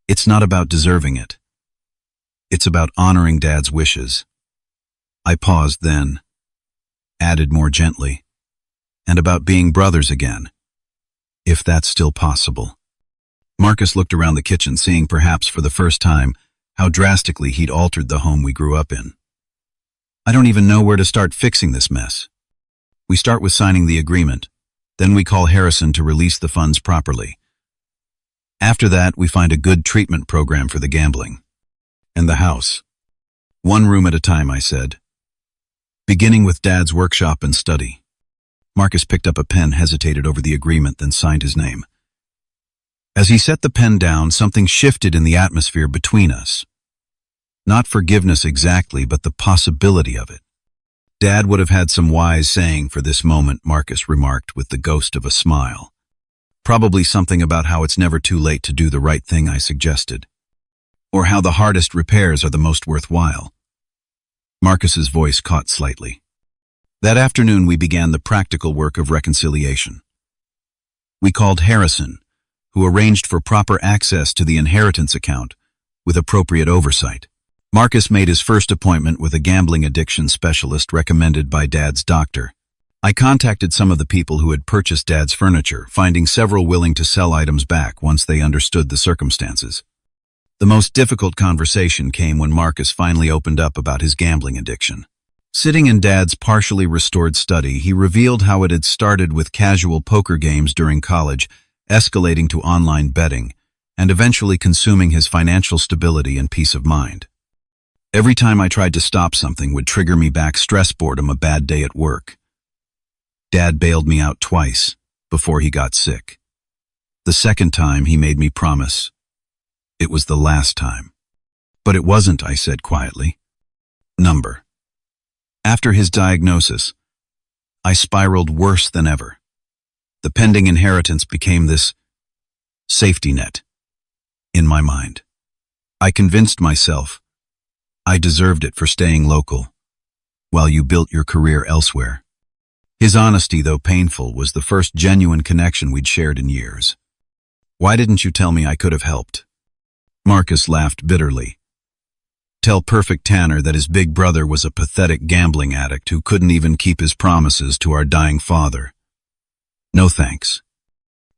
"It's not about deserving it. It's about honoring Dad's wishes." I paused, then added more gently, "and about being brothers again, if that's still possible." Marcus looked around the kitchen, seeing perhaps for the first time how drastically he'd altered the home we grew up in. "I don't even know where to start fixing this mess. We start with signing the agreement, then we call Harrison to release the funds properly. After that, we find a good treatment program for the gambling. And the house. One room at a time," I said. "Beginning with Dad's workshop and study." Marcus picked up a pen, hesitated over the agreement, then signed his name. As he set the pen down, something shifted in the atmosphere between us. Not forgiveness exactly, but the possibility of it. "Dad would have had some wise saying for this moment," Marcus remarked with the ghost of a smile. "Probably something about how it's never too late to do the right thing," I suggested. "Or how the hardest repairs are the most worthwhile." Marcus's voice caught slightly. That afternoon we began the practical work of reconciliation. We called Harrison, who arranged for proper access to the inheritance account with appropriate oversight. Marcus made his first appointment with a gambling addiction specialist recommended by Dad's doctor. I contacted some of the people who had purchased Dad's furniture, finding several willing to sell items back once they understood the circumstances. The most difficult conversation came when Marcus finally opened up about his gambling addiction. Sitting in Dad's partially restored study, he revealed how it had started with casual poker games during college, escalating to online betting, and eventually consuming his financial stability and peace of mind. "Every time I tried to stop something would trigger me back stress, boredom, a bad day at work. Dad bailed me out twice before he got sick. The second time he made me promise it was the last time." "But it wasn't," I said quietly. Number. After his diagnosis, I spiraled worse than ever. The pending inheritance became this safety net in my mind. I convinced myself I deserved it for staying local, while you built your career elsewhere. His honesty, though painful, was the first genuine connection we'd shared in years. "Why didn't you tell me I could have helped?" Marcus laughed bitterly. "Tell Perfect Tanner that his big brother was a pathetic gambling addict who couldn't even keep his promises to our dying father. No thanks."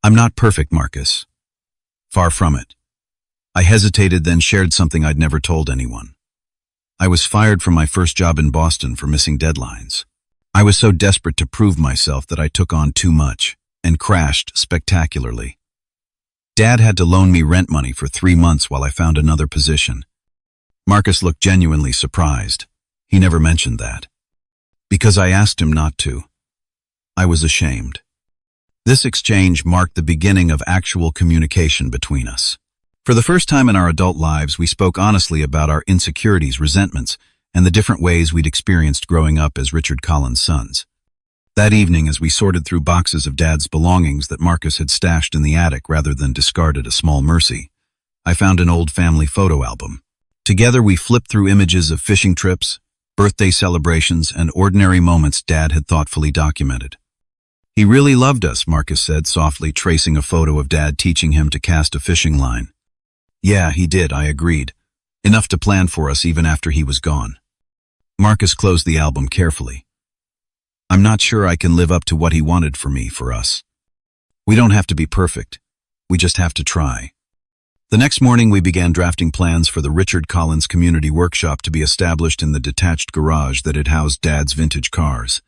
"I'm not perfect, Marcus. Far from it." I hesitated, then shared something I'd never told anyone. I was fired from my first job in Boston for missing deadlines. I was so desperate to prove myself that I took on too much and crashed spectacularly. Dad had to loan me rent money for 3 months while I found another position. Marcus looked genuinely surprised. He never mentioned that. Because I asked him not to. I was ashamed. This exchange marked the beginning of actual communication between us. For the first time in our adult lives, we spoke honestly about our insecurities, resentments, and the different ways we'd experienced growing up as Richard Collins' sons. That evening, as we sorted through boxes of Dad's belongings that Marcus had stashed in the attic rather than discarded a small mercy, I found an old family photo album. Together we flipped through images of fishing trips, birthday celebrations, and ordinary moments Dad had thoughtfully documented. "He really loved us," Marcus said softly, tracing a photo of Dad teaching him to cast a fishing line. "Yeah, he did," I agreed. "Enough to plan for us even after he was gone." Marcus closed the album carefully. "I'm not sure I can live up to what he wanted for us. We don't have to be perfect. We just have to try." The next morning we began drafting plans for the Richard Collins Community Workshop to be established in the detached garage that had housed Dad's vintage cars.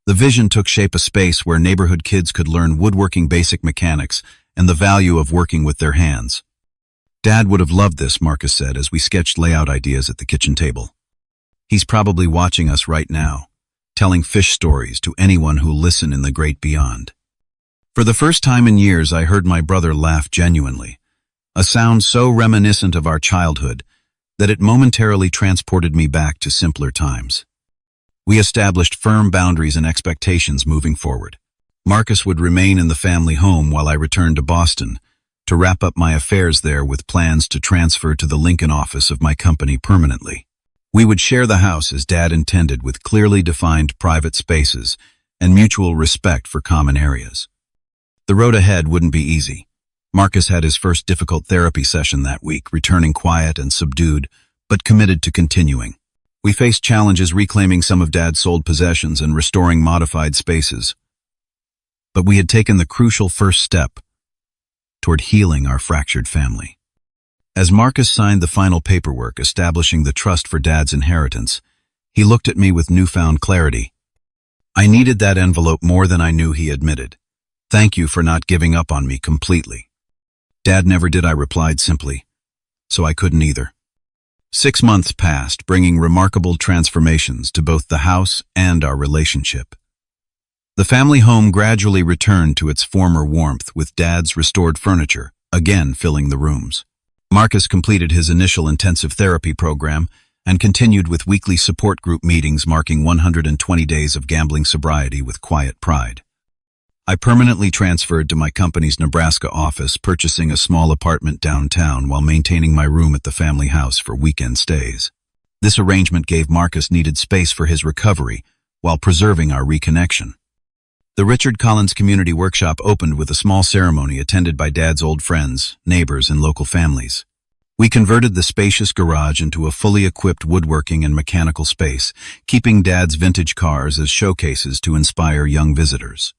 The vision took shape: a space where neighborhood kids could learn woodworking basic mechanics and the value of working with their hands. "Dad would have loved this," Marcus said as we sketched layout ideas at the kitchen table. "He's probably watching us right now, telling fish stories to anyone who'll listen in the great beyond." For the first time in years, I heard my brother laugh genuinely, a sound so reminiscent of our childhood that it momentarily transported me back to simpler times. We established firm boundaries and expectations moving forward. Marcus would remain in the family home while I returned to Boston to wrap up my affairs there, with plans to transfer to the Lincoln office of my company permanently. We would share the house as Dad intended, with clearly defined private spaces and mutual respect for common areas. The road ahead wouldn't be easy. Marcus had his first difficult therapy session that week, returning quiet and subdued, but committed to continuing. We faced challenges reclaiming some of Dad's sold possessions and restoring modified spaces. But we had taken the crucial first step toward healing our fractured family. As Marcus signed the final paperwork establishing the trust for Dad's inheritance, he looked at me with newfound clarity. "I needed that envelope more than I knew," he admitted. "Thank you for not giving up on me completely." "Dad never did," I replied simply. "So I couldn't either." 6 months passed, bringing remarkable transformations to both the house and our relationship. The family home gradually returned to its former warmth, with Dad's restored furniture again filling the rooms. Marcus completed his initial intensive therapy program and continued with weekly support group meetings, marking 120 days of gambling sobriety with quiet pride. I permanently transferred to my company's Nebraska office, purchasing a small apartment downtown while maintaining my room at the family house for weekend stays. This arrangement gave Marcus needed space for his recovery while preserving our reconnection. The Richard Collins Community Workshop opened with a small ceremony attended by Dad's old friends, neighbors, and local families. We converted the spacious garage into a fully equipped woodworking and mechanical space, keeping Dad's vintage cars as showcases to inspire young visitors.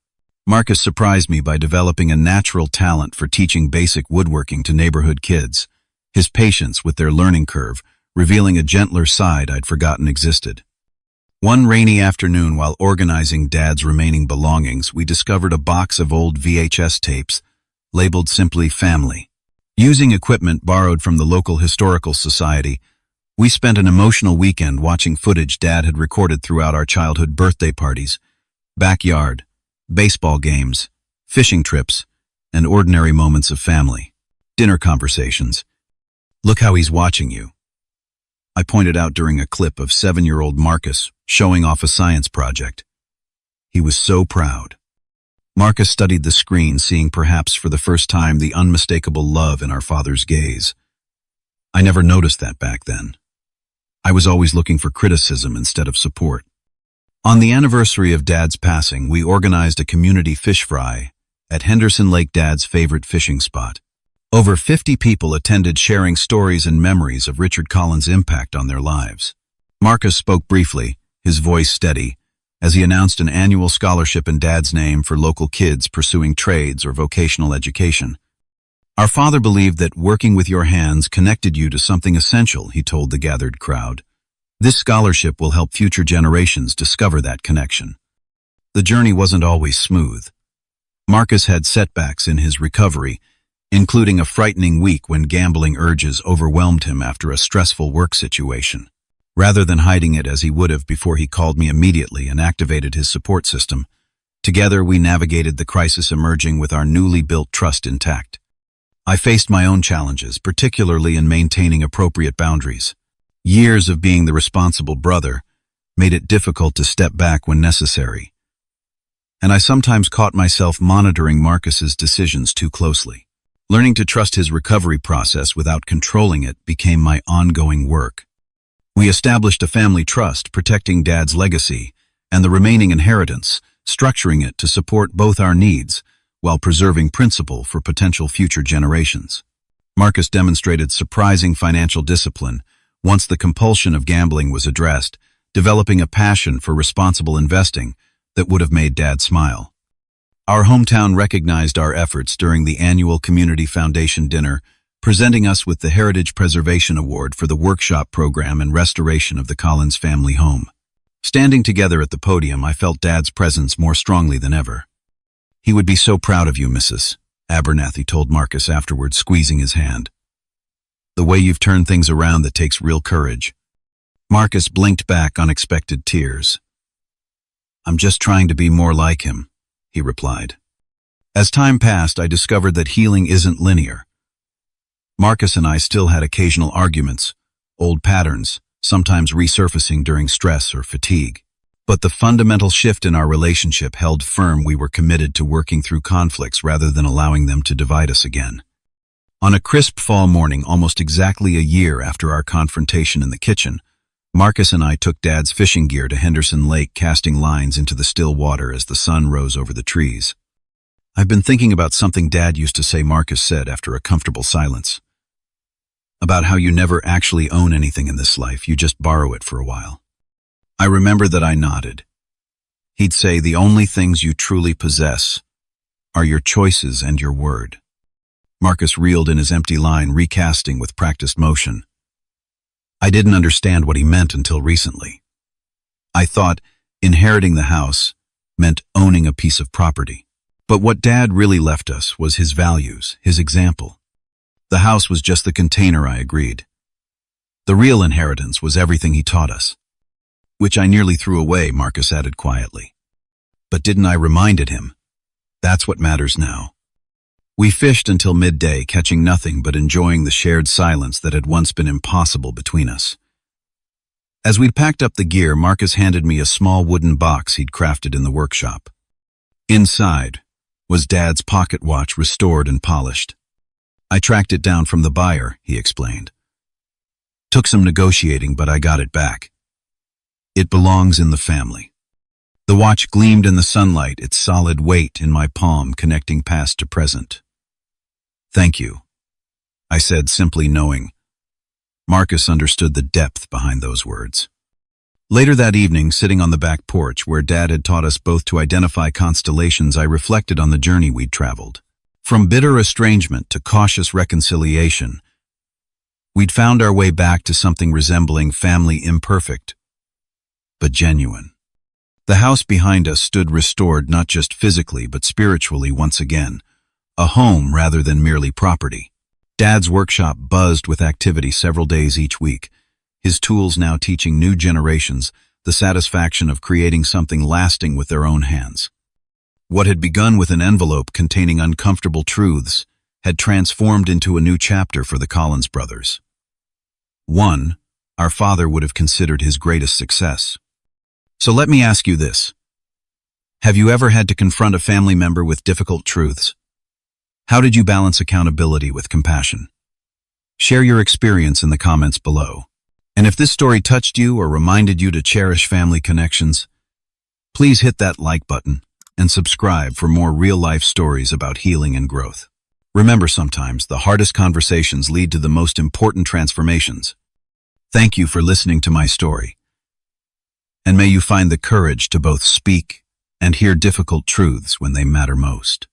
Marcus surprised me by developing a natural talent for teaching basic woodworking to neighborhood kids, his patience with their learning curve revealing a gentler side I'd forgotten existed. One rainy afternoon, while organizing Dad's remaining belongings, we discovered a box of old VHS tapes labeled simply "Family." Using equipment borrowed from the local historical society, we spent an emotional weekend watching footage Dad had recorded throughout our childhood: birthday parties, backyard, baseball games, fishing trips, and ordinary moments of family. Dinner conversations. "Look how he's watching you," I pointed out during a clip of 7-year-old Marcus showing off a science project. He was so proud. Marcus studied the screen, seeing perhaps for the first time the unmistakable love in our father's gaze. I never noticed that back then. I was always looking for criticism instead of support. On the anniversary of Dad's passing, we organized a community fish fry at Henderson Lake, Dad's favorite fishing spot. Over 50 people attended, sharing stories and memories of Richard Collins' impact on their lives. Marcus spoke briefly, his voice steady, as he announced an annual scholarship in Dad's name for local kids pursuing trades or vocational education. "Our father believed that working with your hands connected you to something essential," he told the gathered crowd. "This scholarship will help future generations discover that connection." The journey wasn't always smooth. Marcus had setbacks in his recovery, including a frightening week when gambling urges overwhelmed him after a stressful work situation. Rather than hiding it as he would have before he called me immediately and activated his support system, together we navigated the crisis, emerging with our newly built trust intact. I faced my own challenges, particularly in maintaining appropriate boundaries. Years of being the responsible brother made it difficult to step back when necessary, and I sometimes caught myself monitoring Marcus's decisions too closely. Learning to trust his recovery process without controlling it became my ongoing work. We established a family trust, protecting Dad's legacy and the remaining inheritance, structuring it to support both our needs while preserving principle for potential future generations. Marcus demonstrated surprising financial discipline once the compulsion of gambling was addressed, developing a passion for responsible investing that would have made Dad smile. Our hometown recognized our efforts during the annual Community Foundation dinner, presenting us with the Heritage Preservation Award for the workshop program and restoration of the Collins family home. Standing together at the podium, I felt Dad's presence more strongly than ever. "He would be so proud of you, Mrs. Abernathy told Marcus afterwards, squeezing his hand. "The way you've turned things around, that takes real courage." Marcus blinked back unexpected tears. "I'm just trying to be more like him," he replied. As time passed, I discovered that healing isn't linear. Marcus and I still had occasional arguments, old patterns, sometimes resurfacing during stress or fatigue. But the fundamental shift in our relationship held firm. We were committed to working through conflicts rather than allowing them to divide us again. On a crisp fall morning, almost exactly a year after our confrontation in the kitchen, Marcus and I took Dad's fishing gear to Henderson Lake, casting lines into the still water as the sun rose over the trees. "I've been thinking about something Dad used to say," Marcus said after a comfortable silence. "About how you never actually own anything in this life, you just borrow it for a while." I remember that I nodded. He'd say, "The only things you truly possess are your choices and your word." Marcus reeled in his empty line, recasting with practiced motion. I didn't understand what he meant until recently. I thought inheriting the house meant owning a piece of property. But what Dad really left us was his values, his example. The house was just the container, I agreed. The real inheritance was everything he taught us. "Which I nearly threw away," Marcus added quietly. "But didn't I?" reminded him. "That's what matters now." We fished until midday, catching nothing but enjoying the shared silence that had once been impossible between us. As we'd packed up the gear, Marcus handed me a small wooden box he'd crafted in the workshop. Inside was Dad's pocket watch, restored and polished. "I tracked it down from the buyer," he explained. "Took some negotiating, but I got it back. It belongs in the family." The watch gleamed in the sunlight, its solid weight in my palm connecting past to present. "Thank you," I said, simply, knowing. Marcus understood the depth behind those words. Later that evening, sitting on the back porch where Dad had taught us both to identify constellations, I reflected on the journey we'd traveled. From bitter estrangement to cautious reconciliation, we'd found our way back to something resembling family, imperfect but genuine. The house behind us stood restored, not just physically but spiritually once again, a home rather than merely property. Dad's workshop buzzed with activity several days each week, his tools now teaching new generations the satisfaction of creating something lasting with their own hands. What had begun with an envelope containing uncomfortable truths had transformed into a new chapter for the Collins brothers. One our father would have considered his greatest success. So let me ask you this. Have you ever had to confront a family member with difficult truths? How did you balance accountability with compassion? Share your experience in the comments below. And if this story touched you or reminded you to cherish family connections, please hit that like button and subscribe for more real-life stories about healing and growth. Remember, sometimes the hardest conversations lead to the most important transformations. Thank you for listening to my story. And may you find the courage to both speak and hear difficult truths when they matter most.